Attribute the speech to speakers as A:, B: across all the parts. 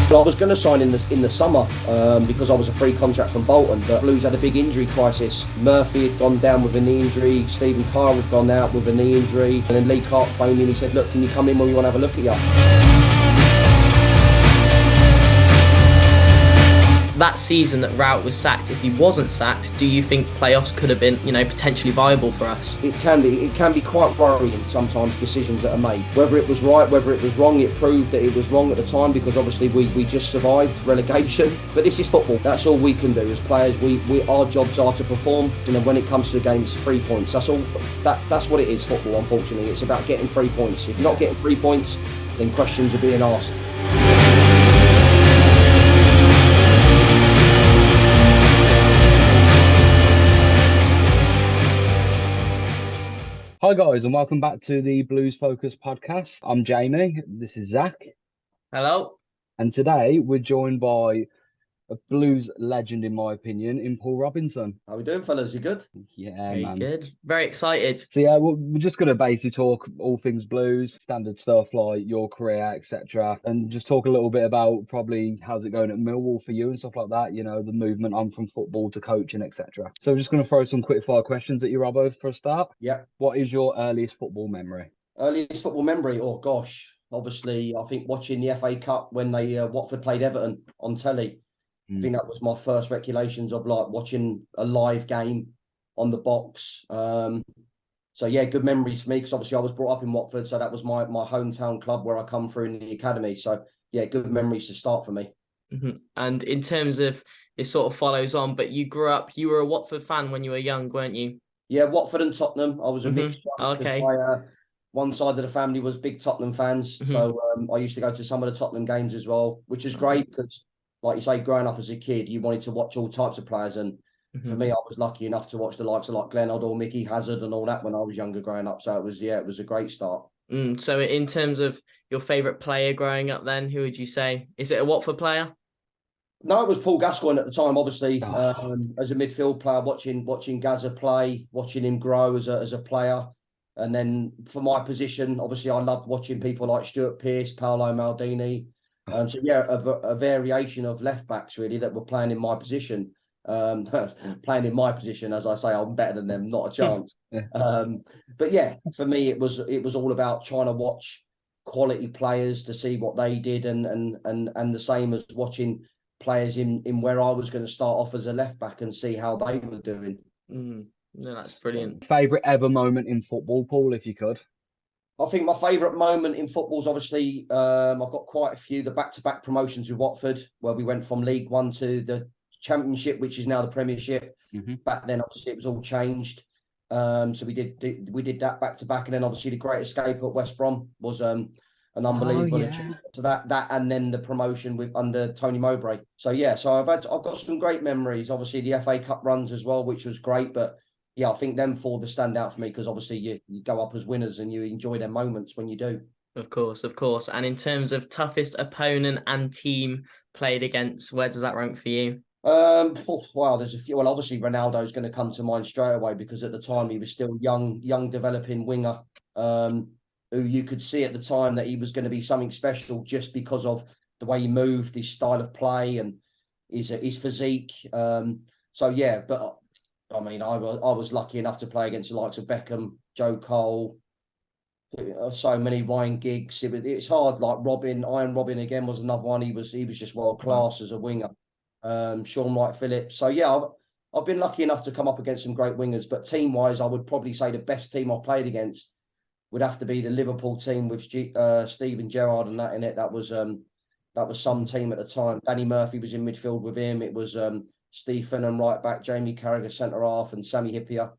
A: Well, I was going to sign in the summer because I was a free contract from Bolton, but Blues had a big injury crisis. Murphy had gone down with a knee injury, Stephen Carr had gone out with a knee injury, and then Lee Clark phoned me and he said, look, can you come in when we want to have a look at you?
B: That season that Rout was sacked, if he wasn't sacked, do you think playoffs could have been, potentially viable for us?
A: It can be quite worrying sometimes, decisions that are made. Whether it was right, whether it was wrong, it proved that it was wrong at the time because obviously we just survived relegation. But this is football. That's all we can do as players. Our jobs are to perform, and then when it comes to the game, it's 3 points. That's all. That's what it is, football, unfortunately. It's about getting 3 points. If you're not getting 3 points, then questions are being asked.
C: Hi guys, and welcome back to the Blues Focus podcast. I'm Jamie, this is Zach,
B: Hello.
C: and today we're joined by a Blues legend, in my opinion, in Paul Robinson.
A: How are we doing, fellas? You good?
C: Yeah,
B: Very
C: man.
B: good. Very excited.
C: So yeah, we're just going to basically talk all things Blues, standard stuff like your career, etc., and just talk a little bit about probably how's it going at Millwall for you and stuff like that, the movement on from football to coaching, etc. So we're just going to throw some quick fire questions at you, Robbo, for a start.
A: Yeah.
C: What is your earliest football memory?
A: Earliest football memory? Oh gosh, obviously I think watching the FA Cup when they Watford played Everton on telly. I think that was my first recollections of like watching a live game on the box. So yeah, good memories for me because obviously I was brought up in Watford, so that was my hometown club where I come through in the academy. So yeah, good memories to start for me.
B: Mm-hmm. And in terms of, it sort of follows on, but you were a Watford fan when you were young, weren't you?
A: Yeah, Watford and Tottenham. I was a mixture because
B: Okay.
A: one side of the family was big Tottenham fans. So I used to go to some of the Tottenham games as well, which is great because, like you say, growing up as a kid, you wanted to watch all types of players. And for me, I was lucky enough to watch the likes of like Glenn Hoddle, Mickey Hazard and all that when I was younger growing up. So it was a great start.
B: So in terms of your favourite player growing up then, who would you say? Is it a Watford player?
A: No, it was Paul Gascoigne at the time, obviously,
C: Oh.
A: as a midfield player, watching Gazza play, watching him grow as a player. And then for my position, obviously, I loved watching people like Stuart Pearce, Paolo Maldini. So yeah, a variation of left backs really that were playing in my position. Playing in my position, as I say, I'm better than them, not a chance. But yeah, for me, it was all about trying to watch quality players to see what they did, and the same as watching players in where I was going to start off as a left back and see how they were doing.
B: No, that's brilliant.
C: Favorite ever moment in football, Paul, if you could?
A: I think my favourite moment in football is obviously I've got quite a few. The back-to-back promotions with Watford, where we went from League One to the Championship, which is now the Premiership. Back then, obviously, it was all changed. So we did that back-to-back, and then obviously the Great Escape at West Brom was an unbelievable achievement. So that and then the promotion with under Tony Mowbray. So yeah, so I've got some great memories. Obviously the FA Cup runs as well, which was great. But yeah, I think them four stand out for me because obviously you go up as winners and you enjoy their moments when you do.
B: Of course. And in terms of toughest opponent and team played against, where does that rank for you?
A: Wow, there's a few. Well, obviously Ronaldo's going to come to mind straight away because at the time he was still young developing winger. Who you could see at the time that he was going to be something special just because of the way he moved, his style of play, and his physique. So yeah, but I mean, I was lucky enough to play against the likes of Beckham, Joe Cole, so many Ryan Giggs. It's hard. Like Iron Robin again was another one. He was just world class as a winger. Sean Wright-Phillips. So yeah, I've been lucky enough to come up against some great wingers. But team wise, I would probably say the best team I've played against would have to be the Liverpool team with Steven Gerrard and that in it. That was some team at the time. Danny Murphy was in midfield with him. It was Steve Finnan right back, Jamie Carragher centre half, and Sammy Hippier.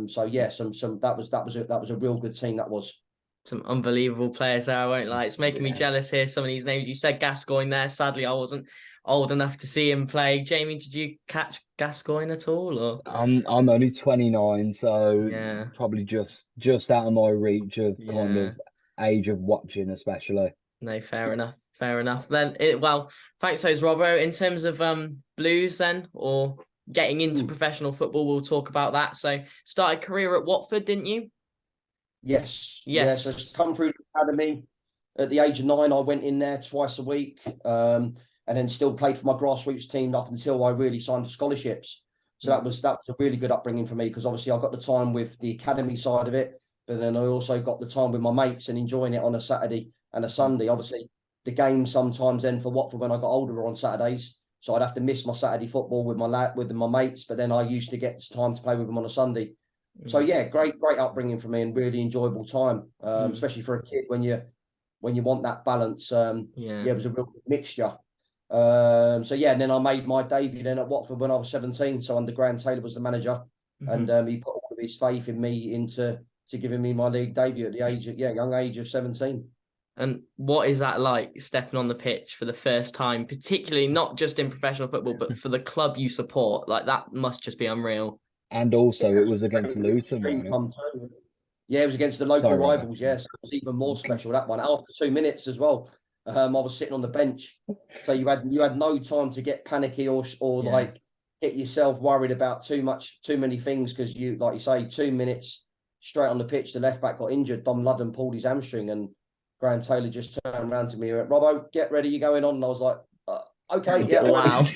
A: So yeah, that was a real good team. That was
B: some unbelievable players there. I won't lie. It's making me jealous here. Some of these names you said. Gascoigne there. Sadly, I wasn't old enough to see him play. Jamie, did you catch Gascoigne at all? Or
C: I'm only 29, so probably just out of my reach of kind of age of watching, especially.
B: No, fair enough. Then thanks, those Robbo. In terms of Blues, then, or getting into professional football, we'll talk about that. So, started career at Watford, didn't you?
A: Yes. So come through the academy. At the age of 9, I went in there twice a week, and then still played for my grassroots team up until I really signed for scholarships. So that was a really good upbringing for me, because obviously I got the time with the academy side of it, but then I also got the time with my mates and enjoying it on a Saturday and a Sunday. Obviously, the games sometimes then for Watford when I got older were on Saturdays, so I'd have to miss my Saturday football with my mates. But then I used to get time to play with them on a Sunday. So yeah, great upbringing for me and really enjoyable time, especially for a kid when you want that balance. It was a real mixture. So yeah, and then I made my debut then at Watford when I was 17. So under Graham Taylor was the manager, and he put all of his faith in me into giving me my league debut at the young age of 17.
B: And what is that like, stepping on the pitch for the first time, particularly not just in professional football, but for the club you support? Like, that must just be unreal.
C: And also, it was against Luton, wasn't it?
A: Yeah, it was against the local rivals.
C: Yeah.
A: Yes, it was even more special, that one. After 2 minutes as well, I was sitting on the bench, so you had no time to get panicky or like get yourself worried about too many things, because you, like you say, 2 minutes straight on the pitch. The left back got injured. Dom Ludden pulled his hamstring, and Graham Taylor just turned around to me and went, "Robbo, get ready, you're going on." And I was like, "Okay, yeah."
B: Wow,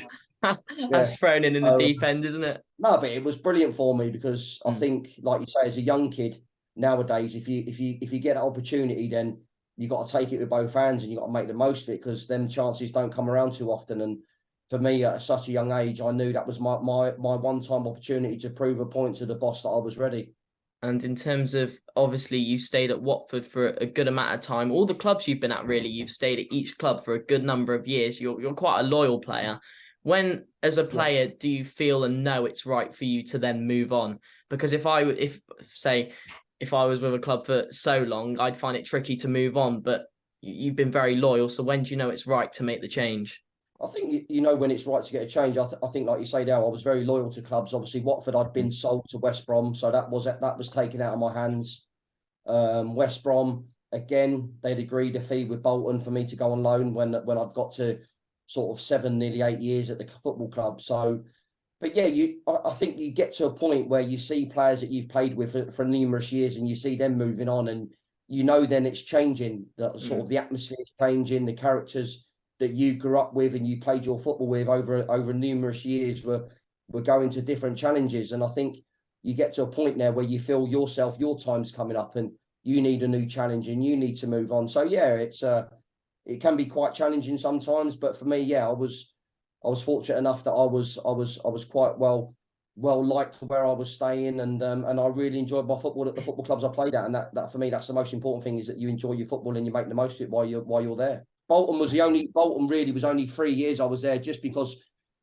B: that's thrown in the deep end, isn't it?
A: No, but it was brilliant for me, because I think, like you say, as a young kid nowadays, if you get that opportunity, then you got to take it with both hands and you got to make the most of it, because them chances don't come around too often. And for me, at such a young age, I knew that was my one-time opportunity to prove a point to the boss that I was ready.
B: And in terms of, obviously, you stayed at Watford for a good amount of time. All the clubs you've been at, really, you've stayed at each club for a good number of years. You're quite a loyal player. When, as a player, do you feel and know it's right for you to then move on? Because if I was with a club for so long, I'd find it tricky to move on. But you've been very loyal. So when do you know it's right to make the change?
A: I think you know when it's right to get a change. I think, like you say now, I was very loyal to clubs. Obviously, Watford, I'd been sold to West Brom, so that was taken out of my hands. West Brom, again, they'd agreed a fee with Bolton for me to go on loan when I'd got to sort of 7, nearly 8 years at the football club. So, but yeah, I think you get to a point where you see players that you've played with for numerous years, and you see them moving on, and you know then it's changing. The sort of the atmosphere is changing, the characters that you grew up with and you played your football with over numerous years were going to different challenges. And I think you get to a point now where you feel your time's coming up and you need a new challenge and you need to move on. So yeah, it can be quite challenging sometimes, but for me, yeah, I was fortunate enough that I was quite well liked where I was staying, and I really enjoyed my football at the football clubs I played at, and that for me, that's the most important thing, is that you enjoy your football and you make the most of it while you're there. Bolton really was only 3 years I was there, just because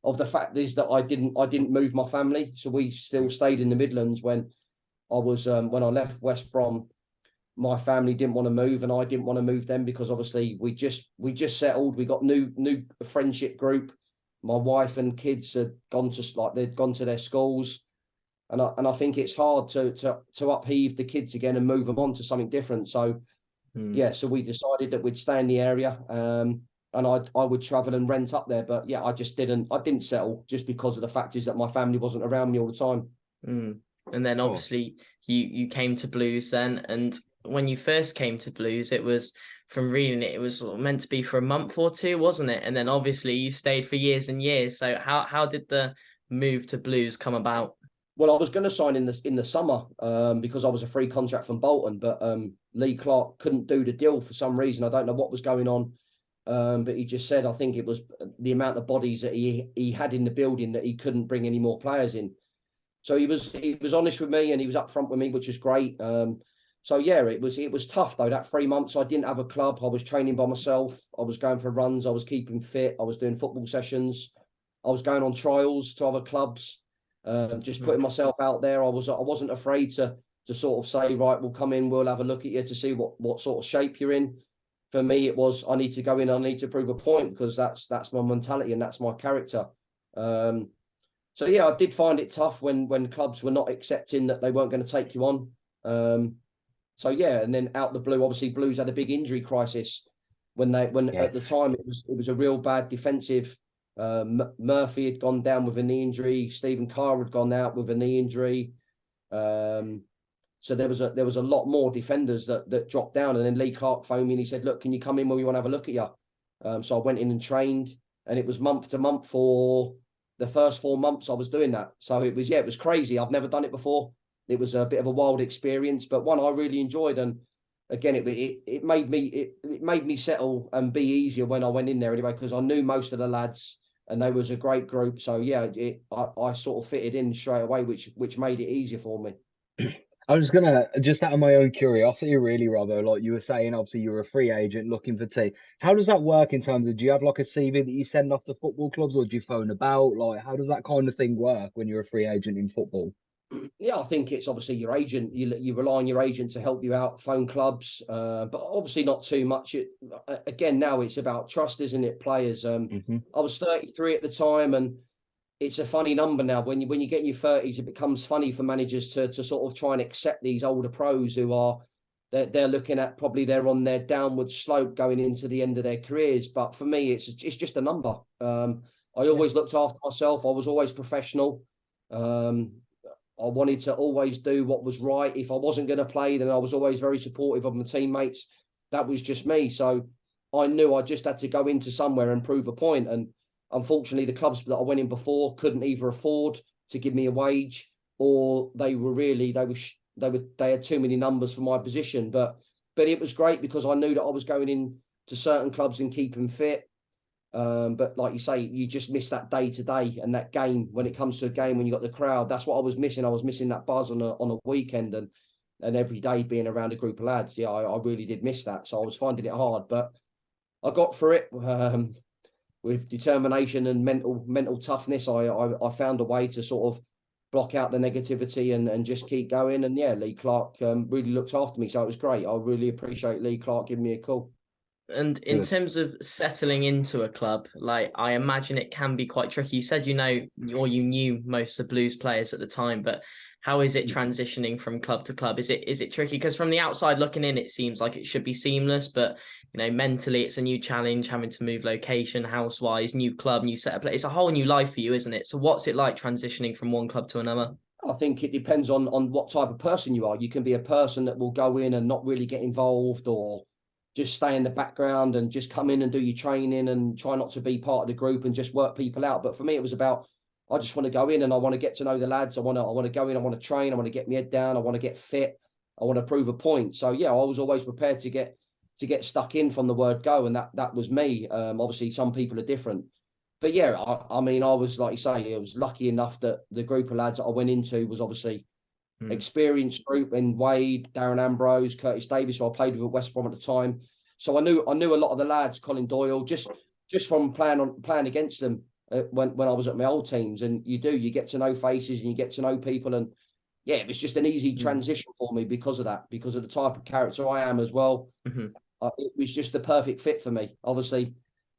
A: of the fact is that I didn't move my family, so we still stayed in the Midlands when I left West Brom. My family didn't want to move, and I didn't want to move them, because obviously we just settled. We got new friendship group. My wife and kids had gone to their schools, and I think it's hard to upheave the kids again and move them on to something different. So. Yeah, so we decided that we'd stay in the area, and I would travel and rent up there. But yeah, I didn't settle, just because of the fact is that my family wasn't around me all the time.
B: And then obviously you came to Blues then, and when you first came to Blues, it was, from reading it, it was meant to be for a month or two, wasn't it? And then obviously you stayed for years and years. So how did the move to Blues come about?
A: Well, I was going to sign in the summer because I was a free contract from Bolton, but Lee Clark couldn't do the deal for some reason. I don't know what was going on, but he just said, I think it was the amount of bodies that he had in the building, that he couldn't bring any more players in. So he was honest with me, and he was upfront with me, which was great. So yeah, it was tough though. That 3 months, I didn't have a club. I was training by myself. I was going for runs. I was keeping fit. I was doing football sessions. I was going on trials to other clubs. Just putting myself out there. I wasn't afraid to sort of say, right, we'll come in, we'll have a look at you to see what sort of shape you're in. For me, it was, I need to go in, I need to prove a point, because that's my mentality and that's my character. So yeah, I did find it tough when clubs were not accepting that they weren't going to take you on. So yeah, and then out the blue, obviously Blues had a big injury crisis when at the time it was a real bad defensive. Murphy had gone down with a knee injury. Stephen Carr had gone out with a knee injury. So there was a lot more defenders that dropped down. And then Lee Clark phoned me and he said, "Look, can you come in when we want to have a look at you?" So I went in and trained, and it was month to month for the first 4 months I was doing that. So it was crazy. I've never done it before. It was a bit of a wild experience, but one I really enjoyed. And again, it made me settle and be easier when I went in there anyway, because I knew most of the lads and they was a great group. So yeah, I sort of fitted in straight away, which made it easier for me.
C: I was just out of my own curiosity, really, Robbo, like you were saying, obviously you're a free agent looking for tea. How does that work in terms of, do you have like a CV that you send off to football clubs, or do you phone about? Like, how does that kind of thing work when you're a free agent in football?
A: Yeah, I think it's obviously your agent. You rely on your agent to help you out, phone clubs, but obviously not too much. Again, now it's about trust, isn't it? Players.
C: Hmm.
A: I was 33 at the time, and it's a funny number now. When you get in your 30s, it becomes funny for managers to sort of try and accept these older pros who are they're looking at, probably they're on their downward slope going into the end of their careers. But for me, it's just a number. I always looked after myself. I was always professional. I wanted to always do what was right. If I wasn't going to play, then I was always very supportive of my teammates. That was just me. So I knew I just had to go into somewhere and prove a point. And unfortunately, the clubs that I went in before couldn't either afford to give me a wage, or they had too many numbers for my position. But it was great because I knew that I was going in to certain clubs and keeping fit. But like you say, you just miss that day to day and that game. When it comes to a game, when you got the crowd, that's what I was missing. I was missing that buzz on a weekend and every day being around a group of lads. Yeah, I really did miss that. So I was finding it hard, but I got through it with determination and mental toughness. I found a way to sort of block out the negativity and just keep going. And yeah, Lee Clark really looked after me, so it was great. I really appreciate Lee Clark giving me a call.
B: And in
C: Good.
B: terms of settling into a club, like I imagine it can be quite tricky. You said you knew most of the Blues players at the time, but how is it transitioning from club to club? Is it tricky? Because from the outside looking in, it seems like it should be seamless, but mentally it's a new challenge, having to move location, house-wise, new club, new set of play. It's a whole new life for you, isn't it? So what's it like transitioning from one club to another?
A: I think it depends on what type of person you are. You can be a person that will go in and not really get involved, or just stay in the background and just come in and do your training and try not to be part of the group and just work people out. But for me, it was about, I just want to go in and I want to get to know the lads. I want to go in, I want to train, I want to get my head down, I want to get fit, I want to prove a point. So yeah, I was always prepared to get stuck in from the word go, and that was me. Obviously, some people are different. But yeah, I mean, I was, like you say, I was lucky enough that the group of lads that I went into was obviously experienced group in Wade, Darren Ambrose, Curtis Davis, who I played with at West Brom at the time. So I knew a lot of the lads, Colin Doyle, just from playing against them when I was at my old teams. And you get to know faces and you get to know people. And yeah, it was just an easy transition for me because of that, because of the type of character I am as well. It was just the perfect fit for me. Obviously,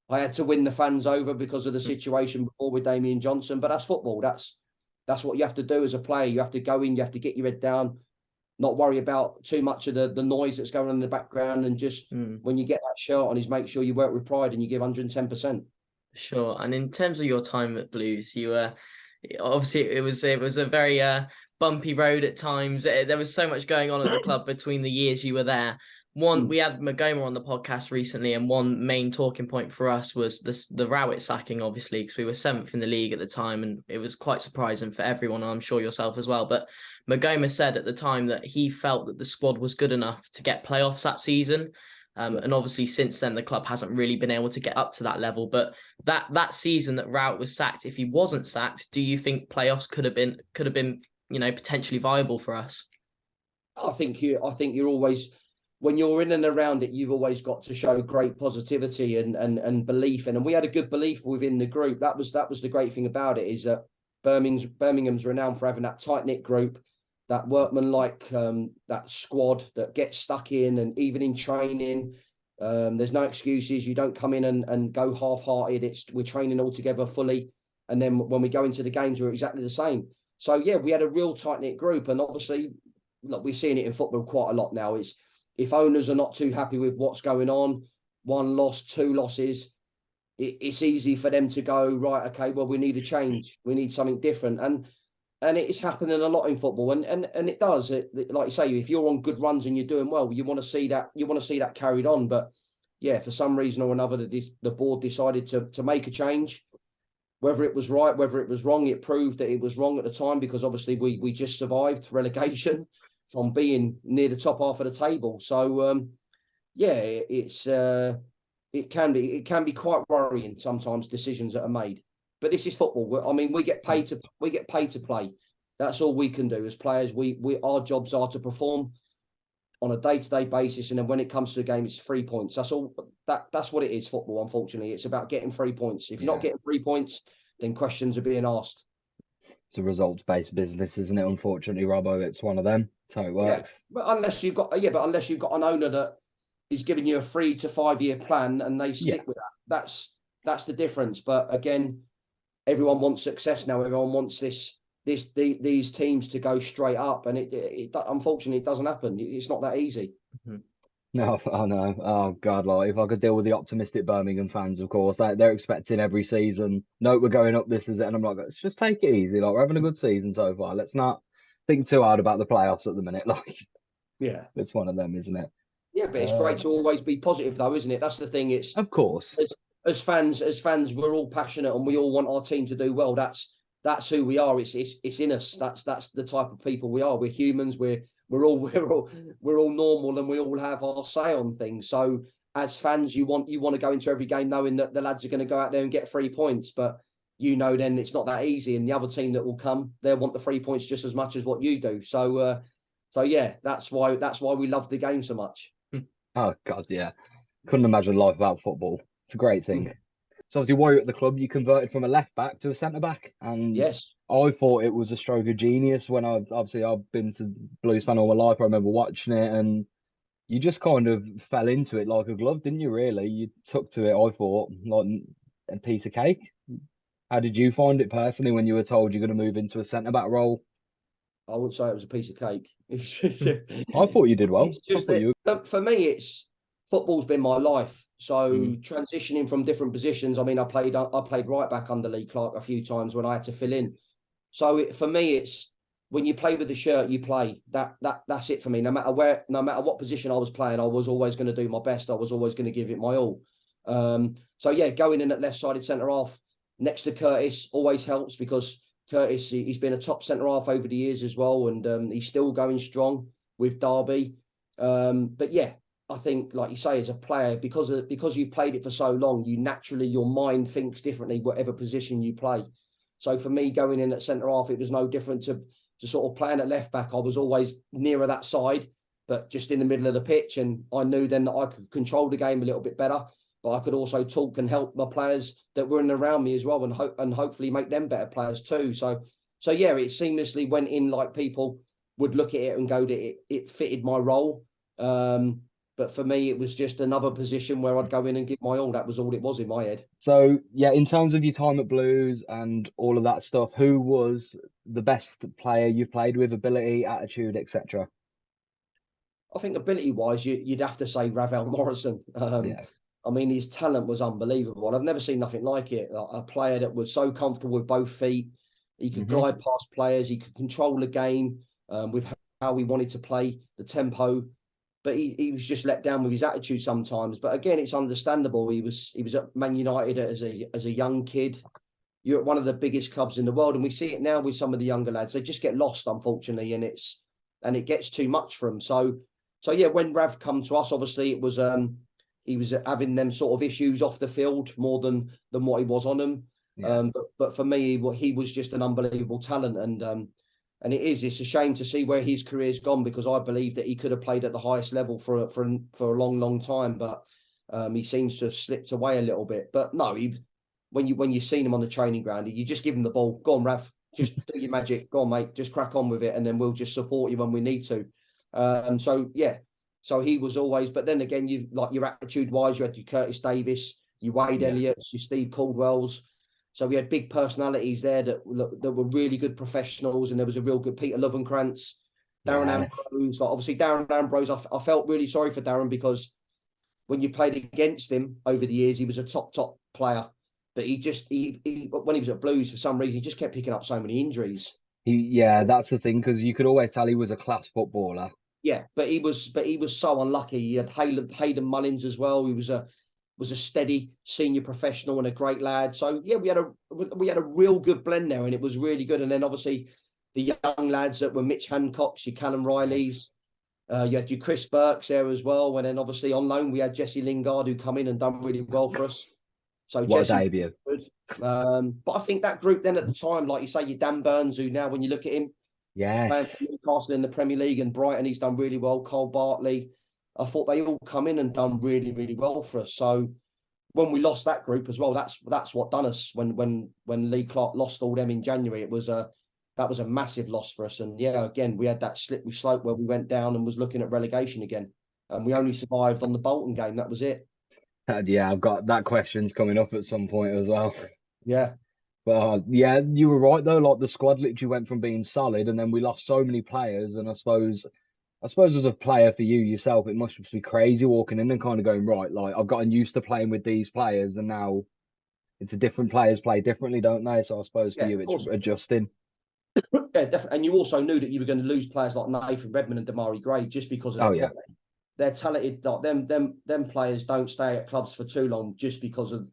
A: I had to win the fans over because of the situation before with Damien Johnson, but that's football. That's what you have to do as a player. You have to go in, you have to get your head down, not worry about too much of the noise that's going on in the background, and just when you get that shirt on, is make sure you work with pride and you give 110%.
B: Sure. And in terms of your time at Blues, you were obviously it was a very bumpy road at times. There was so much going on at the club between the years you were there. We had Magoma on the podcast recently, and one main talking point for us was the Rowett sacking, obviously, because we were 7th in the league at the time, and it was quite surprising for everyone, and I'm sure yourself as well. But Magoma said at the time that he felt that the squad was good enough to get playoffs that season. And obviously since then, the club hasn't really been able to get up to that level. But that season that Rowett was sacked, if he wasn't sacked, do you think playoffs could have been potentially viable for us?
A: I think you're always, when you're in and around it, you've always got to show great positivity and belief. And we had a good belief within the group. That was the great thing about it, is that Birmingham's renowned for having that tight-knit group, that workman-like that squad that gets stuck in, and even in training, there's no excuses. You don't come in and go half-hearted. We're training all together fully. And then when we go into the games, we're exactly the same. So yeah, we had a real tight-knit group. And obviously, look, we're seeing it in football quite a lot now. It's, if owners are not too happy with what's going on, 1 loss, 2 losses, it's easy for them to go, right, okay, well, we need a change. We need something different. And And it's happening a lot in football, and it does. Like you say, if you're on good runs and you're doing well, you want to see that. You want to see that carried on. But yeah, for some reason or another, the board decided to make a change. Whether it was right, whether it was wrong, it proved that it was wrong at the time, because obviously we just survived relegation from being near the top half of the table. So yeah, it can be quite worrying sometimes, decisions that are made. But this is football. I mean, we get paid to play. That's all we can do as players. Our jobs are to perform on a day-to-day basis, and then when it comes to the game, it's 3 points. That's all. That's what it is. Football, unfortunately, it's about getting 3 points. If you're not getting 3 points, then questions are being asked.
C: It's a results-based business, isn't it? Unfortunately, Robbo, it's one of them. That's how it works.
A: Yeah, but unless you've got an owner that is giving you a 3 to 5 year plan and they stick with that, that's the difference. But again, everyone wants success now. Everyone wants these teams to go straight up, and it unfortunately it doesn't happen. It's not that easy.
B: Mhm.
C: No, I know. Oh God, like if I could deal with the optimistic Birmingham fans, of course, they're expecting every season. No, we're going up. This is it, and I'm like, let's just take it easy. Like we're having a good season so far. Let's not think too hard about the playoffs at the minute. Like,
A: Yeah,
C: it's one of them, isn't it?
A: yeah, but it's great to always be positive, though, isn't it? That's the thing. It's
C: Of course.
A: as fans, we're all passionate and we all want our team to do well. That's who we are. It's in us. That's the type of people we are. We're humans. We're all normal, and we all have our say on things. So as fans, you want to go into every game knowing that the lads are going to go out there and get 3 points. But then it's not that easy, and the other team that will come, they'll want the 3 points just as much as what you do. So yeah, that's why we love the game so much.
C: Oh God, yeah. Couldn't imagine life without football. It's a great thing. So obviously, while you're at the club, you converted from a left back to a centre back, and
A: Yes.
C: I thought it was a stroke of genius. When I've been to Blues fan all my life. I remember watching it, and you just kind of fell into it like a glove, didn't you? Really, you took to it. I thought like a piece of cake. How did you find it personally when you were told you're going to move into a centre back role?
A: I wouldn't say it was a piece of cake.
C: I thought you did well.
A: It's just
C: I thought
A: that for me, it's football's been my life. So
C: Mm.
A: transitioning from different positions. I mean, I played right back under Lee Clark a few times when I had to fill in. So for me, it's when you play with the shirt, you play. That's it for me. No matter what position I was playing, I was always going to do my best. I was always going to give it my all. So yeah, going in at left-sided centre half next to Curtis always helps, because Curtis, he's been a top centre half over the years as well, and he's still going strong with Derby. But yeah, I think, like you say, as a player, because you've played it for so long, your mind thinks differently whatever position you play. So for me, going in at centre half, it was no different to sort of playing at left back. I was always nearer that side, but just in the middle of the pitch, and I knew then that I could control the game a little bit better. But I could also talk and help my players that were in and around me as well, and hopefully make them better players too. So yeah, it seamlessly went in. Like, people would look at it and go that it fitted my role. But for me, it was just another position where I'd go in and give my all. That was all it was in my head.
C: So yeah, in terms of your time at Blues and all of that stuff, who was the best player you've played with? Ability, attitude, etc.
A: I think ability-wise, you'd have to say Ravel Morrison.
C: Yeah.
A: I mean, his talent was unbelievable. I've never seen nothing like it. A player that was so comfortable with both feet. He could glide past players. He could control the game with how he wanted to play, the tempo. But he was just let down with his attitude sometimes. But again, it's understandable. He was at Man United as a young kid. You're at one of the biggest clubs in the world, and we see it now with some of the younger lads. They just get lost, unfortunately, and it gets too much for them. So yeah, when Rav come to us, obviously it was he was having them sort of issues off the field more than what he was on them.
C: Yeah.
A: But for me, he was just an unbelievable talent, and it's a shame to see where his career's gone, because I believe that he could have played at the highest level for a long time, but he seems to have slipped away a little bit. But no, when you've seen him on the training ground, you just give him the ball. Go on, Rav, just do your magic. Go on, mate, just crack on with it, and then we'll just support you when we need to. So yeah, so he was always. But then again, you like your attitude wise, you had your Curtis Davis, your Wade Elliott's, your Steve Caldwell's. So we had big personalities there that were really good professionals, and there was a real good Peter Lovenkrantz, Darren Ambrose. Like, obviously, Darren Ambrose, I felt really sorry for Darren, because when you played against him over the years, he was a top player. But he when he was at Blues, for some reason, he just kept picking up so many injuries.
C: Yeah, that's the thing, because you could always tell he was a class footballer.
A: Yeah, but he was so unlucky. He had Hayden Mullins as well. He was a steady senior professional and a great lad. So yeah, we had a real good blend there, and it was really good. And then obviously the young lads that were Mitch Hancocks, your Callum Rileys, you had your Chris Burks there as well. And then obviously on loan we had Jesse Lingard, who come in and done really well for us. So
C: What a
A: Jesse,
C: debut.
A: good. But I think that group then at the time, like you say, your Dan Burns, who now when you look at him, playing for
C: Yes.
A: Newcastle in the Premier League, and Brighton, he's done really well. Cole Bartley, I thought they all come in and done really, really well for us. So when we lost that group as well, that's what done us. When Lee Clark lost all them in January, that was a massive loss for us. And yeah, again, we had that slippery slope where we went down and was looking at relegation again, and we only survived on the Bolton game. That was it.
C: Yeah, I've got that question's coming up at some point as well.
A: Yeah,
C: But yeah, you were right though. Like the squad literally went from being solid, and then we lost so many players. And I suppose as a player for you yourself, it must be crazy walking in and kind of going, right, like I've gotten used to playing with these players, and now it's a different players play differently, don't they? So I suppose for
A: yeah,
C: you,
A: of
C: it's
A: course.
C: adjusting.
A: Yeah, definitely. And you also knew that you were going to lose players like Nathan Redmond and Damari Gray just because of
C: Oh
A: their
C: yeah,
A: quality. They're talented. Like them players don't stay at clubs for too long just because of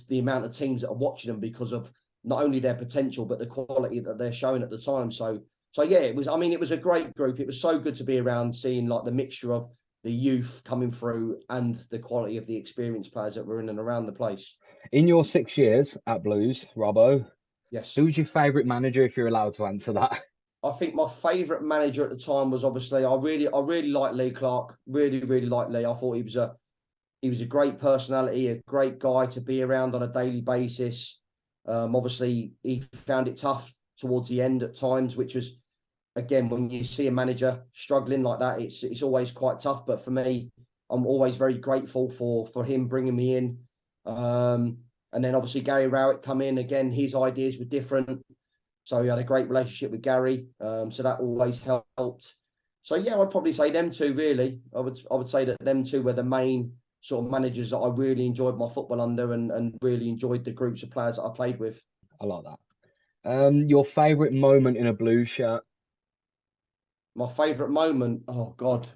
A: the amount of teams that are watching them, because of not only their potential but the quality that they're showing at the time. So yeah, it was. I mean, it was a great group. It was so good to be around, seeing like the mixture of the youth coming through and the quality of the experienced players that were in and around the place.
C: in your 6 years at Blues, Robbo,
A: Yes.
C: who's your favourite manager if you're allowed to answer that?
A: I think my favourite manager at the time was obviously I really liked Lee Clark. Really, really liked Lee. I thought he was a great personality, a great guy to be around on a daily basis. Obviously, he found it tough towards the end at times, which was, again, when you see a manager struggling like that, it's always quite tough. But for me, I'm always very grateful for him bringing me in. And then obviously Gary Rowett come in again. His ideas were different, so he had a great relationship with Gary. So that always helped. So yeah, I'd probably say them two. Really, I would say that them two were the main sort of managers that I really enjoyed my football under, and really enjoyed the groups of players that I played with.
C: I like that. Your favourite moment in a Blues shirt?
A: My favourite moment, oh God,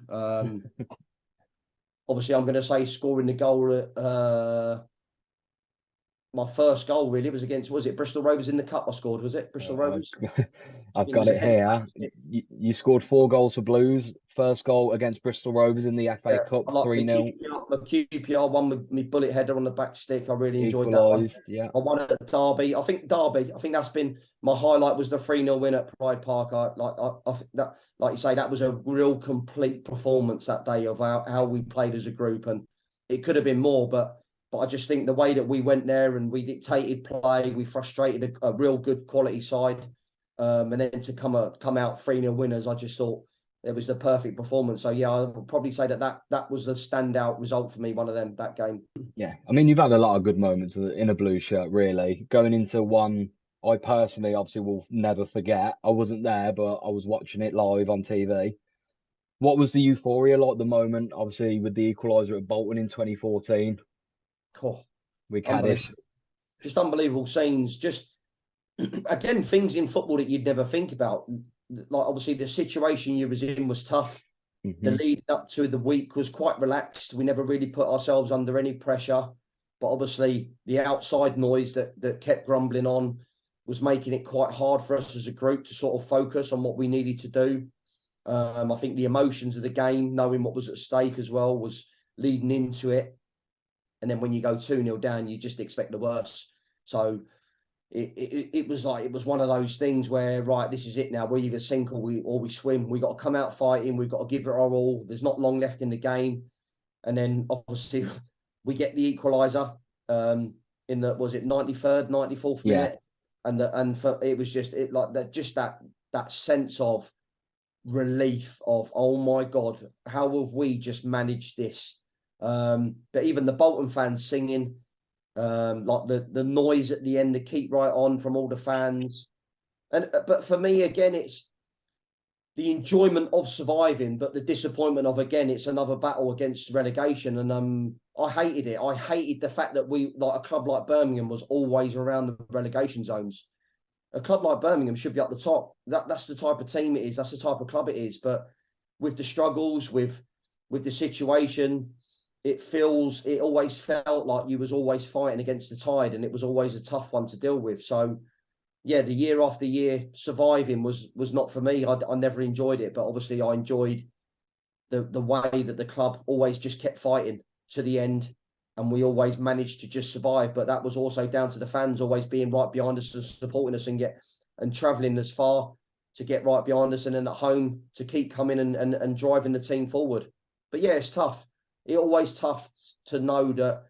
A: obviously I'm going to say scoring the goal at my first goal. Really, was against, was it Bristol Rovers in the cup? I scored, was it Bristol Rovers?
C: I've
A: It
C: got
A: was
C: it
A: against
C: here. You scored 4 goals for Blues. First goal against Bristol Rovers in the FA
A: Yeah,
C: Cup,
A: I like
C: 3-0,
A: the QPR one with me bullet header on the back stick. I really enjoyed that one.
C: equalised. Yeah.
A: I won at Derby. I think that's been my highlight, was the 3-0 win at Pride Park. I think that, like you say, that was a real complete performance that day of how we played as a group, and it could have been more, but I just think the way that we went there and we dictated play, we frustrated a real good quality side, and then to come out 3-0 winners, I just thought it was the perfect performance. So yeah, I would probably say that was the standout result for me, one of them, that game.
C: Yeah. I mean, you've had a lot of good moments in a Blues shirt, really. Going into one, I personally obviously will never forget. I wasn't there, but I was watching it live on TV. What was the euphoria like, the moment, obviously, with the equaliser at Bolton in 2014
A: Oh,
C: with Cadiz?
A: unbelievable. Just unbelievable scenes. Just again, things in football that you'd never think about. Like obviously the situation you was in was tough. The
C: Hmm.
A: lead up to the week was quite relaxed. We never really put ourselves under any pressure. But obviously the outside noise that kept grumbling on was making it quite hard for us as a group to sort of focus on what we needed to do. I think the emotions of the game, knowing what was at stake as well, was leading into it. And then when you go 2-0 down, you just expect the worst. So it was like, it was one of those things where, right, this is it now. We either sink or we swim. We got to come out fighting. We've got to give it our all. There's not long left in the game. And then obviously we get the equaliser in the, was it 93rd, 94th minute? It was just like that, just that sense of relief of, oh my God, how have we just managed this? But even the Bolton fans singing, like the noise at the end, the keep right on from all the fans. And but for me, again, it's the enjoyment of surviving, but the disappointment of, again, it's another battle against relegation. And I hated it. I hated the fact that we, like a club like Birmingham, was always around the relegation zones. a club like Birmingham should be up the top. That's the type of team it is. That's the type of club it is. But with the struggles, with the situation, it always felt like you was always fighting against the tide, and it was always a tough one to deal with. So yeah, the year after year surviving was not for me. I never enjoyed it, but obviously I enjoyed the way that the club always just kept fighting to the end, and we always managed to just survive. But that was also down to the fans always being right behind us and supporting us, and travelling as far to get right behind us, and then at home to keep coming and driving the team forward. But yeah, it's tough. It's always tough to know that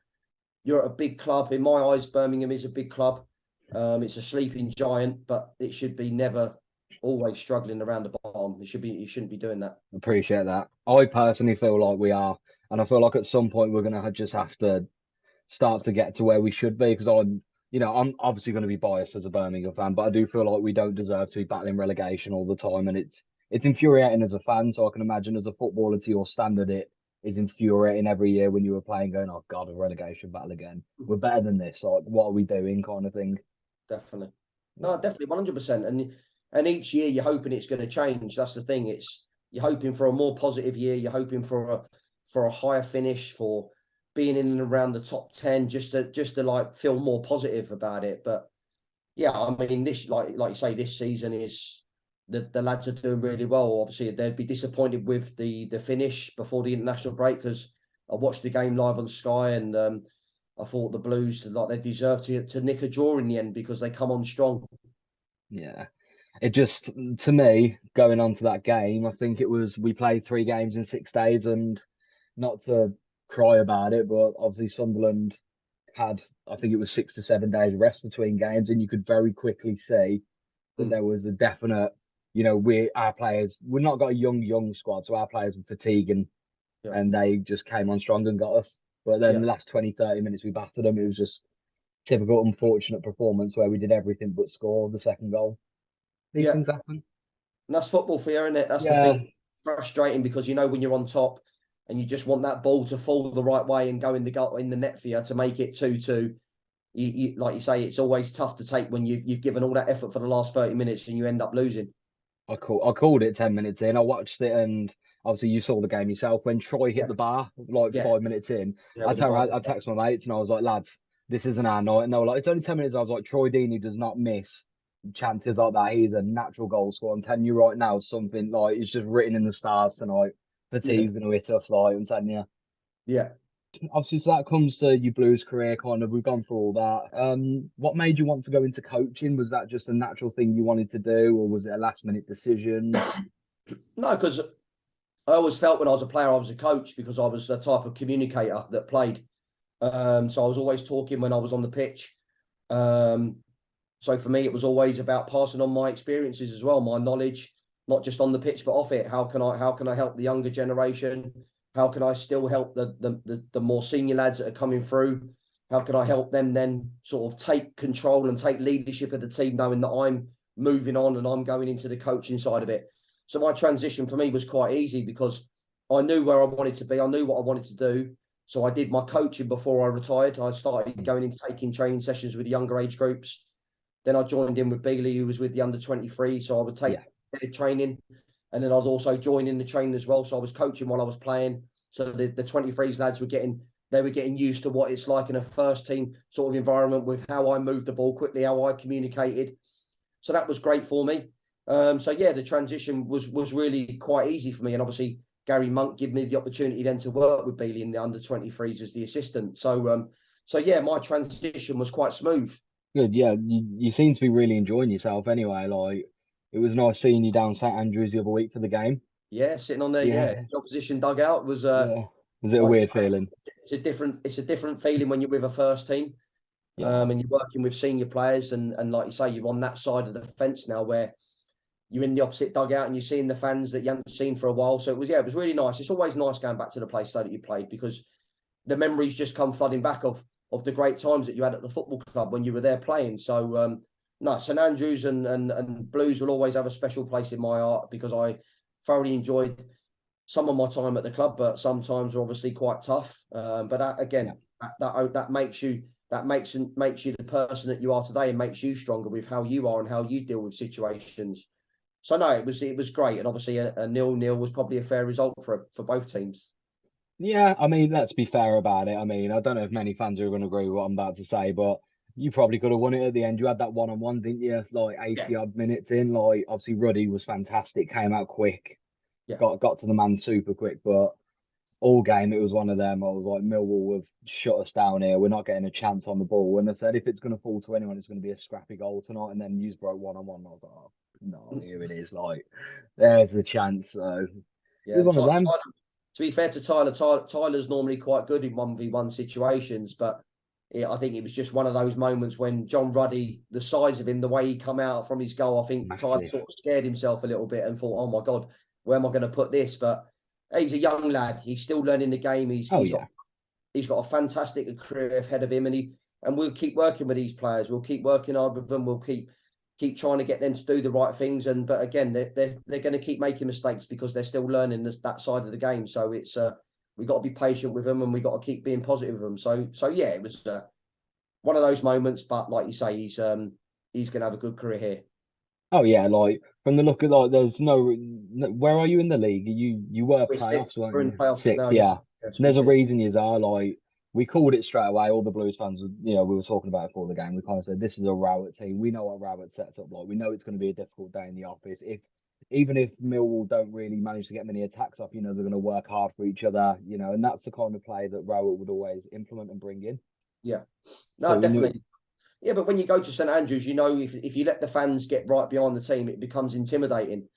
A: you're at a big club. In my eyes, Birmingham is a big club. It's a sleeping giant, but it should be never always struggling around the bottom. You shouldn't be doing that.
C: Appreciate that. I personally feel like we are, and I feel like at some point we're going to just have to start to get to where we should be, because I'm obviously going to be biased as a Birmingham fan, but I do feel like we don't deserve to be battling relegation all the time, and it's infuriating as a fan. So I can imagine as a footballer to your standard, it is infuriating every year when you were playing, going, "Oh God, a relegation battle again. We're better than this. Like, what are we doing?" kind of thing.
A: Definitely. No, definitely 100%. And each year you're hoping it's going to change. That's the thing. You're hoping for a more positive year. You're hoping for a higher finish, for being in and around the top 10, just to like feel more positive about it. But yeah, I mean, this, like you say, this season is the lads are doing really well. Obviously, they'd be disappointed with the finish before the international break, because I watched the game live on Sky, and I thought the Blues, like, they deserved to nick a draw in the end because they come on strong.
C: Yeah. It just, to me, going on to that game, I think we played 3 games in 6 days, and not to cry about it, but obviously Sunderland had, I think it was 6 to 7 days rest between games, and you could very quickly see that there was a definite, we've not got a young squad, so our players were fatiguing, and they just came on strong and got us. But then the last 20, 30 minutes we battered them. It was just typical unfortunate performance where we did everything but score the second goal. These things happen.
A: And that's football for you, isn't it? That's the thing. Frustrating, because when you're on top and you just want that ball to fall the right way and go in the net for you to make it 2-2. You like you say, it's always tough to take when you've given all that effort for the last 30 minutes and you end up losing.
C: I called it 10 minutes in. I watched it, and obviously you saw the game yourself. When Troy hit the bar, like 5 minutes in, I text my mates and I was like, "Lads, this isn't our night." And they were like, "It's only 10 minutes." I was like, "Troy Deeney does not miss chances like that. He's a natural goal scorer. I'm telling you right now, something like it's just written in the stars tonight. Fatigue's going to hit us, like, I'm telling you."
A: Yeah.
C: Obviously, so that comes to your Blues career, kind of. We've gone through all that. What made you want to go into coaching? Was that just a natural thing you wanted to do, or was it a last-minute decision?
A: No, because I always felt when I was a player, I was a coach, because I was the type of communicator that played. So I was always talking when I was on the pitch. So for me, it was always about passing on my experiences as well, my knowledge, not just on the pitch but off it. How can I help the younger generation? How can I still help the more senior lads that are coming through? How can I help them then sort of take control and take leadership of the team, knowing that I'm moving on and I'm going into the coaching side of it? So my transition for me was quite easy, because I knew where I wanted to be. I knew what I wanted to do. So I did my coaching before I retired. I started going into taking training sessions with the younger age groups. Then I joined in with Bealey, who was with the under-23. So I would take training. And then I'd also join in the training as well. So I was coaching while I was playing. So the 23s lads were getting used to what it's like in a first team sort of environment, with how I moved the ball quickly, how I communicated. So that was great for me. The transition was really quite easy for me. And obviously Gary Monk gave me the opportunity then to work with Bealey in the under-23s as the assistant. So my transition was quite smooth.
C: Good, yeah. You seem to be really enjoying yourself anyway. Like, it was nice seeing you down St Andrews the other week for the game.
A: Yeah, sitting on there. Yeah, the opposition dugout was.
C: Was it a weird feeling?
A: It's a different feeling when you're with a first team, and you're working with senior players, and like you say, you're on that side of the fence now, where you're in the opposite dugout and you're seeing the fans that you haven't seen for a while. So it was really nice. It's always nice going back to the place that you played, because the memories just come flooding back of the great times that you had at the football club when you were there playing. So St Andrews and Blues will always have a special place in my heart, because I thoroughly enjoyed some of my time at the club, but sometimes are obviously quite tough. But that, again, that that makes you the person that you are today and makes you stronger with how you are and how you deal with situations. So no, it was great, and obviously a 0-0 was probably a fair result for both teams.
C: Yeah, I mean, let's be fair about it. I mean, I don't know if many fans are going to agree with what I'm about to say, but you probably could have won it at the end. You had that one-on-one, didn't you? Like 80 odd minutes in. Like obviously Ruddy was fantastic, came out quick,
A: Yeah.
C: got to the man super quick, but all game it was one of them. I was like, Millwall have shut us down here. We're not getting a chance on the ball. And I said, if it's going to fall to anyone, it's going to be a scrappy goal tonight. And then Hughes broke one-on-one. I was like, oh, no, here it is. Like, there's the chance. So it
A: Yeah,
C: was one of them.
A: to be fair to Tyler's normally quite good in 1v1 situations, but I think it was just one of those moments when John Ruddy, the size of him, the way he come out from his goal, I think
C: Massive.
A: Tyler sort of scared himself a little bit and thought, oh my God, where am I going to put this? But he's a young lad. He's still learning the game. He's got a fantastic career ahead of him, and we'll keep working with these players. We'll keep working hard with them. We'll keep trying to get them to do the right things. But again, they're going to keep making mistakes because they're still learning that side of the game. So it's we've got to be patient with them, and we've got to keep being positive with them. So yeah, it was one of those moments. But like you say, he's going to have a good career here.
C: Oh yeah, like from the look of like, there's no. Where are you in the league? You were playoffs, weren't
A: We're in
C: you?
A: playoffs
C: Sixth,
A: now.
C: yeah.
A: Yeah,
C: And there's a reason you are like. We called it straight away. All the Blues fans, we were talking about it before the game. We kind of said this is a Rowett team. We know what Rowett sets up like. We know it's going to be a difficult day in the office. Even if Millwall don't really manage to get many attacks off, they're going to work hard for each other, and that's the kind of play that Rowett would always implement and bring in.
A: Yeah, no,
C: So
A: definitely. Yeah, but when you go to St Andrews, if you let the fans get right behind the team, it becomes intimidating,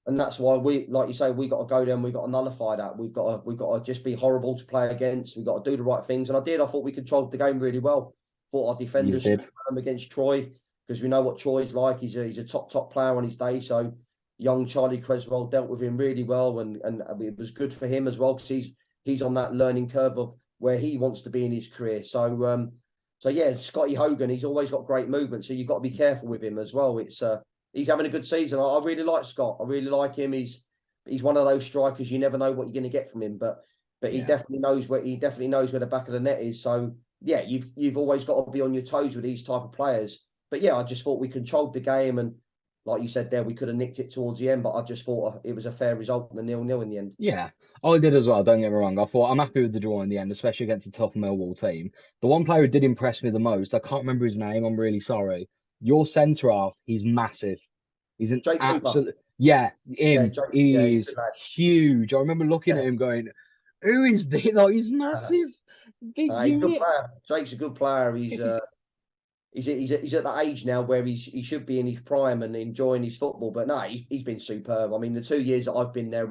A: and that's why we, like you say, we got to go there and we got to nullify that. We've got to just be horrible to play against. We've got to do the right things, and I thought we controlled the game really well. Thought our defenders stood firm against Troy because we know what Troy's like. He's a top player on his day. So young Charlie Creswell dealt with him really well, and it was good for him as well because he's on that learning curve of where he wants to be in his career. So yeah, Scotty Hogan, he's always got great movement, so you've got to be careful with him as well. It's he's having a good season. I really like Scott. I really like him. He's one of those strikers you never know what you're going to get from him, but he definitely knows where the back of the net is. So yeah, you've always got to be on your toes with these type of players. But yeah, I just thought we controlled the game, and like you said there, we could have nicked it towards the end, but I just thought it was a fair result in the 0-0 in the end.
C: Yeah, I did as well. Don't get me wrong. I thought I'm happy with the draw in the end, especially against a tough Millwall team. The one player who did impress me the most, I can't remember his name. I'm really sorry. Your centre half, he's massive. He's an
A: Jake
C: absolute. Yeah, he's huge. I remember looking at him going, "Who is this? Like, he's massive."
A: He's a good player. Jake's a good player. He's at that age now where he should be in his prime and enjoying his football. But no, he's been superb. I mean, the 2 years that I've been there,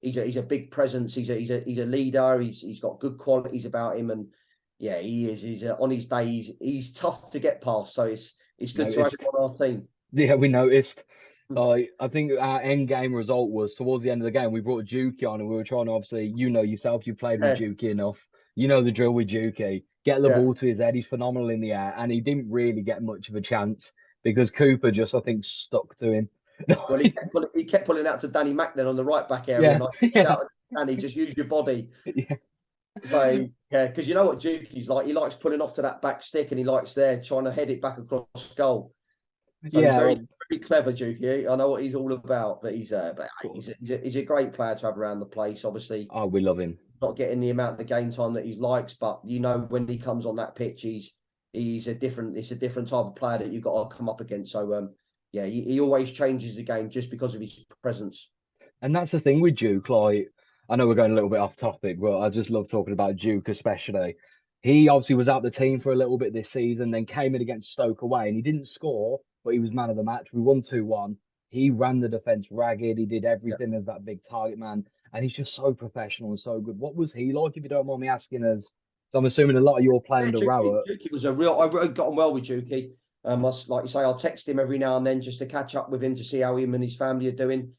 A: he's a big presence. He's a leader. He's got good qualities about him, and yeah, he is. He's on his day. He's tough to get past. So it's good to have him on our team.
C: Yeah, we noticed. I think our end game result was towards the end of the game. We brought Juki on, and we were trying to obviously, yourself, you played with Juki enough. You know the drill with Juki. Get the ball to his head. He's phenomenal in the air, and he didn't really get much of a chance because Cooper just, I think, stuck to him.
A: Well, he kept pulling out to Danny Mack then on the right back area, and I shouted, Danny, just use your body.
C: Yeah.
A: So yeah, because you know what Juki's like. He likes pulling off to that back stick, and he likes trying to head it back across goal. So he's very clever, Juki. I know what he's all about, but he's a great player to have around the place. Obviously,
C: we love him.
A: Not getting the amount of game time that he likes, but when he comes on that pitch, it's a different type of player that you've got to come up against. So yeah, he always changes the game just because of his presence.
C: And that's the thing with Duke. Like, I know we're going a little bit off topic, but I just love talking about Duke, especially. He obviously was out the team for a little bit this season, then came in against Stoke away, and he didn't score, but he was man of the match. We won 2-1. He ran the defence ragged. He did everything as that big target man. And he's just so professional and so good. What was he like, if you don't mind me asking us? So I'm assuming a lot of your playing under Rowett.
A: Juki was I got on well with Juki. Like you say, I'll text him every now and then just to catch up with him to see how him and his family are doing.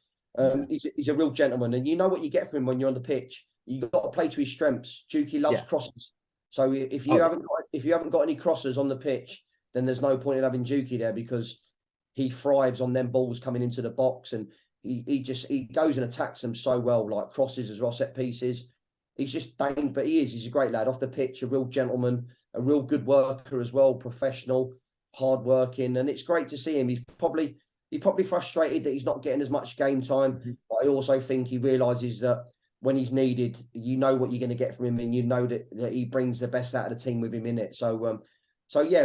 A: He's a real gentleman, and you know what you get from him when you're on the pitch. You got to play to his strengths. Juki loves crosses, so if you haven't got any crossers on the pitch, then there's no point in having Juki there because he thrives on them balls coming into the box, and he goes and attacks them so well, like crosses as well, set pieces. He's just dangerous, but he's a great lad off the pitch, a real gentleman. a real good worker as well, professional, hardworking, and it's great to see him. He's probably frustrated that he's not getting as much game time, but I also think he realizes that when he's needed, you know what you're going to get from him, and you know that he brings the best out of the team with him in it. So yeah,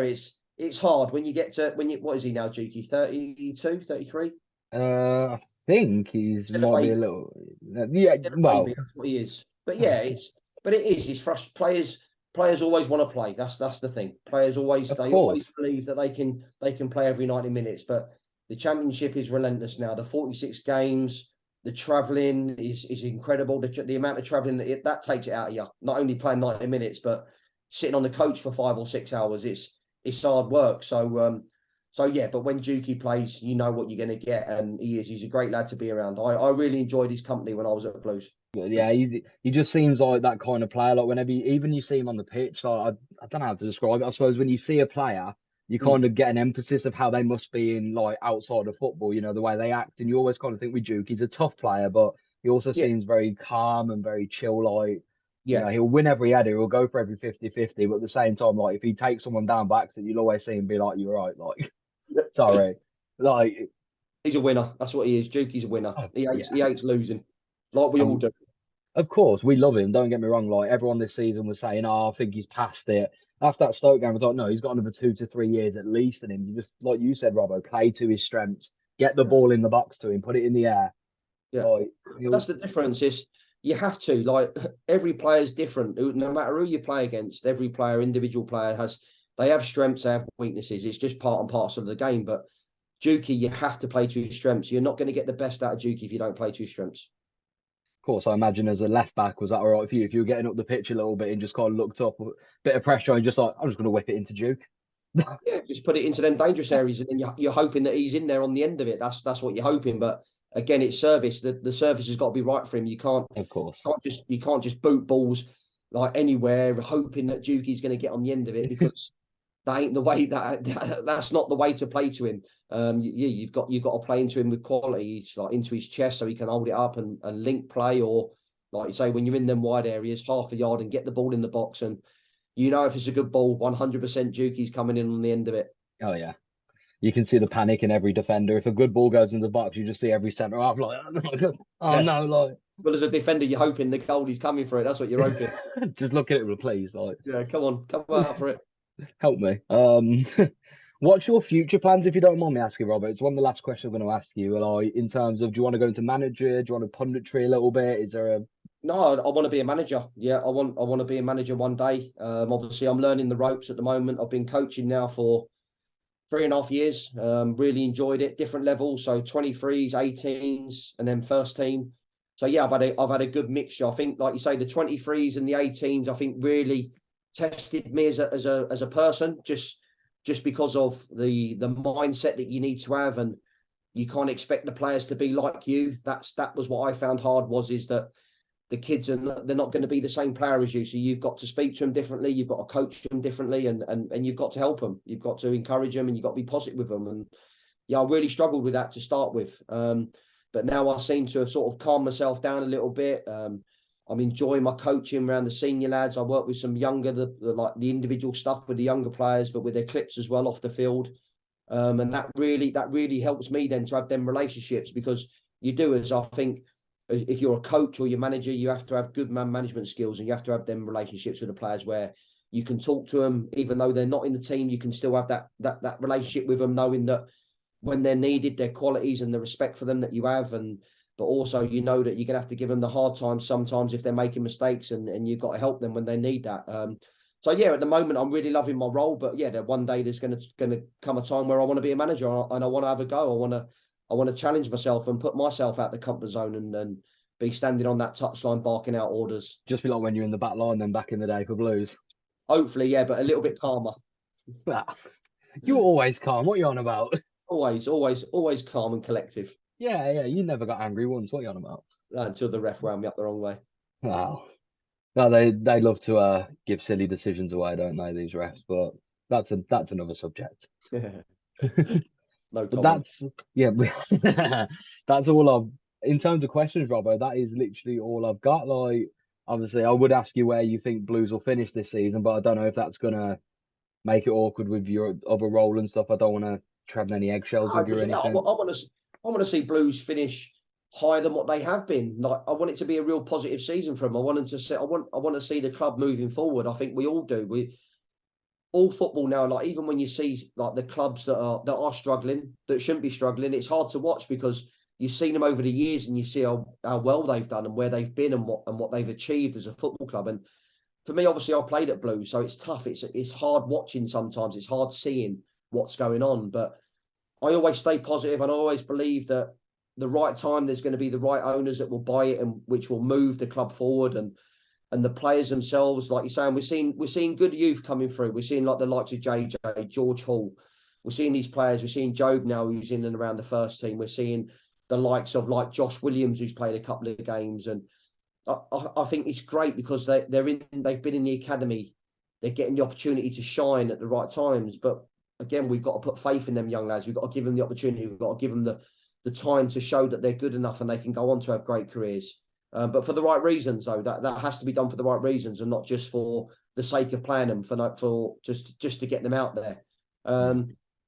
A: it's hard when you get to what is he now, Juki? 32, 33?
C: I think he's
A: Still a
C: might be a
A: baby.
C: little. Yeah,
A: Still a
C: well,
A: baby, that's what he is. But yeah, it's frustrating. Players always want to play. That's the thing. Players always
C: of
A: they always
C: course,
A: believe that they can play every 90 minutes, but the championship is relentless now. The 46 games, the travelling is incredible. The amount of travelling that takes it out of you. Not only playing 90 minutes, but sitting on the coach for 5 or 6 hours. It's hard work. So yeah, but when Juki plays, you know what you're going to get, and he's a great lad to be around. I really enjoyed his company when I was at the Blues.
C: yeah, he just seems like that kind of player. Like whenever even you see him on the pitch, like I don't know how to describe it. I suppose when you see a player, you kind of get an emphasis of how they must be in like outside of football. You know, the way they act, and you always kind of think with Duke, he's a tough player, but he also
A: Yeah,
C: seems very calm and very chill. Like, you
A: yeah.
C: know, he'll win every header, he'll go for every 50-50, but at the same time, like if he takes someone down by accident, you'll always see him be like, "You're right," like sorry, like
A: He's a winner. That's what he is. Juki's a winner.
C: oh,
A: He
C: yeah.
A: hates losing, like we all
C: And
A: do.
C: of course, we love him. Don't get me wrong. Like everyone this season was saying, "Oh, I think he's past it." After that Stoke game, I thought, no, he's got another 2 to 3 years at least in him. You just, like you said, Robbo, play to his strengths, get the ball in the box to him, put it in the air.
A: Yeah,
C: Like
A: but that's the difference. Is you have to like every player is different. No matter who you play against, every player, individual player they have strengths, they have weaknesses. It's just part and parcel of the game. But Juki, you have to play to his strengths. You're not going to get the best out of Juki if you don't play to his strengths.
C: of course, I imagine as a left back, was that all right for you? If you were getting up the pitch a little bit and just kind of looked up, a bit of pressure, and just like, I'm just going to whip it into Duke.
A: Yeah, just put it into them dangerous areas, and then you're hoping that he's in there on the end of it. That's what you're hoping. But again, it's service. The service has got to be right for him.
C: Of course,
A: You can't just boot balls like anywhere, hoping that Juki's going to get on the end of it, because that ain't the way. That's not the way to play to him. You've got to play into him with quality, like into his chest, so he can hold it up and link play, or like you say, when you're in them wide areas, half a yard, and get the ball in the box. And you know, if it's a good ball, 100% Juki's coming in on the end of it.
C: oh yeah. You can see the panic in every defender. If a good ball goes in the box, you just see every centre half like, oh
A: Yeah.
C: no, like
A: Well, as a defender, you're hoping the goalie's coming for it. That's what you're hoping.
C: just look at it, please. Like,
A: Yeah, come out for it.
C: help me. What's your future plans, if you don't mind me asking, Robert? It's one of the last questions I'm going to ask you. Like, in terms of, do you want to go into manager? Do you want to punditry a little bit? Is there a
A: No, I want to be a manager. Yeah, I want to be a manager one day. Obviously, I'm learning the ropes at the moment. I've been coaching now for 3.5 years. Really enjoyed it. Different levels, so 23s, 18s, and then first team. So yeah, I've had a good mixture. I think, like you say, the 23s and the 18s, I think really tested me as a person, just because of the mindset that you need to have, and you can't expect the players to be like you. That was what I found hard, is that the kids they're not going to be the same player as you. So you've got to speak to them differently. You've got to coach them differently, and you've got to help them. You've got to encourage them, and you've got to be positive with them. And yeah, I really struggled with that to start with. But now I seem to have sort of calmed myself down a little bit. I'm enjoying my coaching around the senior lads. I work with some younger, like the individual stuff with the younger players, but with their clips as well off the field. And that really helps me then to have them relationships, because you do, as I think, if you're a coach or your manager, you have to have good man management skills, and you have to have them relationships with the players where you can talk to them, even though they're not in the team. You can still have that relationship with them, knowing that when they're needed, their qualities and the respect for them that you have, but also you know that you're gonna have to give them the hard times sometimes if they're making mistakes, and you've got to help them when they need that. So yeah, at the moment I'm really loving my role, but yeah, one day there's gonna come a time where I want to be a manager, and I want to have a go. I want to challenge myself and put myself out the comfort zone, and be standing on that touchline barking out orders.
C: just be like when you're in the back line then back in the day for Blues?
A: Hopefully, yeah, but a little bit calmer.
C: You're always calm. What are you on about?
A: Always calm and collective,
C: Yeah, you never got angry once. What are you on about?
A: until the ref wound me up the wrong way.
C: Wow. No, they love to give silly decisions away, don't they, these refs? But that's another subject.
A: No
C: But
A: comment.
C: that's all I've in terms of questions, Robbo. That is literally all I've got. Like, Obviously, I would ask you where you think Blues will finish this season, but I don't know if that's gonna make it awkward with your other role and stuff. I don't want to tread any eggshells with you or anything.
A: I want to see Blues finish higher than what they have been. Like, I want it to be a real positive season for them. I want them to see. I want to see the club moving forward. I think we all do. We all football now. Like, even when you see like the clubs that are struggling, that shouldn't be struggling, it's hard to watch because you've seen them over the years and you see how well they've done and where they've been and what they've achieved as a football club. And for me, obviously, I played at Blues, so it's tough. It's hard watching sometimes. It's hard seeing what's going on. But I always stay positive, and I always believe that the right time there's going to be the right owners that will buy it and which will move the club forward, and the players themselves, like you're saying, we're seeing good youth coming through. We're seeing like the likes of JJ, George Hall. We're seeing these players. We're seeing Job now, who's in and around the first team. We're seeing the likes of like Josh Williams, who's played a couple of games, and I think it's great because they've been in the academy. They're getting the opportunity to shine at the right times. But again, we've got to put faith in them young lads. We've got to give them the opportunity. We've got to give them the time to show that they're good enough and they can go on to have great careers. But for the right reasons, though, that has to be done for the right reasons and not just for the sake of playing them, for just to get them out there.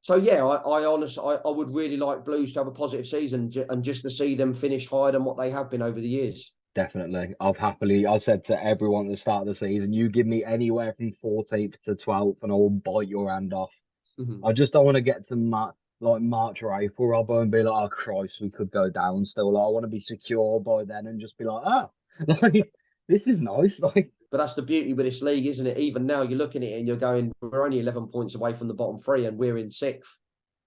A: So yeah, I honestly would really like Blues to have a positive season and just to see them finish higher than what they have been over the years.
C: Definitely. I said to everyone at the start of the season, you give me anywhere from 14th to 12th and I will bite your hand off.
A: Mm-hmm.
C: I just don't want to get to March or April, Robbo, and be like, oh Christ, we could go down still. Like, I want to be secure by then and just be like, like, this is nice. Like,
A: but that's the beauty with this league, isn't it? Even now, you're looking at it and you're going, we're only 11 points away from the bottom three and we're in 6th.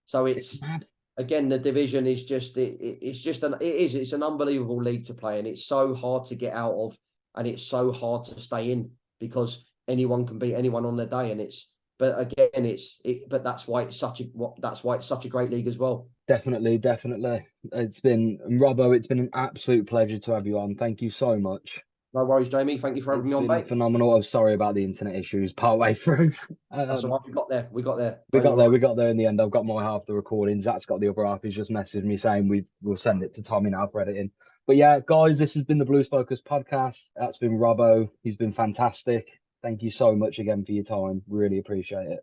A: So it's
C: mad.
A: Again, the division is just it's an unbelievable league to play, and it's so hard to get out of, and it's so hard to stay in because anyone can beat anyone on their day, and but that's why it's such a great league as well.
C: Definitely. It's been Robbo. It's been an absolute pleasure to have you on. Thank you so much.
A: No worries, Jamie. Thank you for having me on, mate.
C: Phenomenal. I'm sorry about the internet issues partway through.
A: That's all right. We got there. We got
C: there in the end. I've got my half of the recording. Zach's got the other half. He's just messaged me saying we'll send it to Tommy now for editing. But yeah, guys, this has been the Blues Focus podcast. That's been Robbo. He's been fantastic. Thank you so much again for your time. Really appreciate it.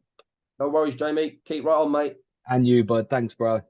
A: No worries, Jamie. Keep right on, mate.
C: And you, bud. Thanks, bro.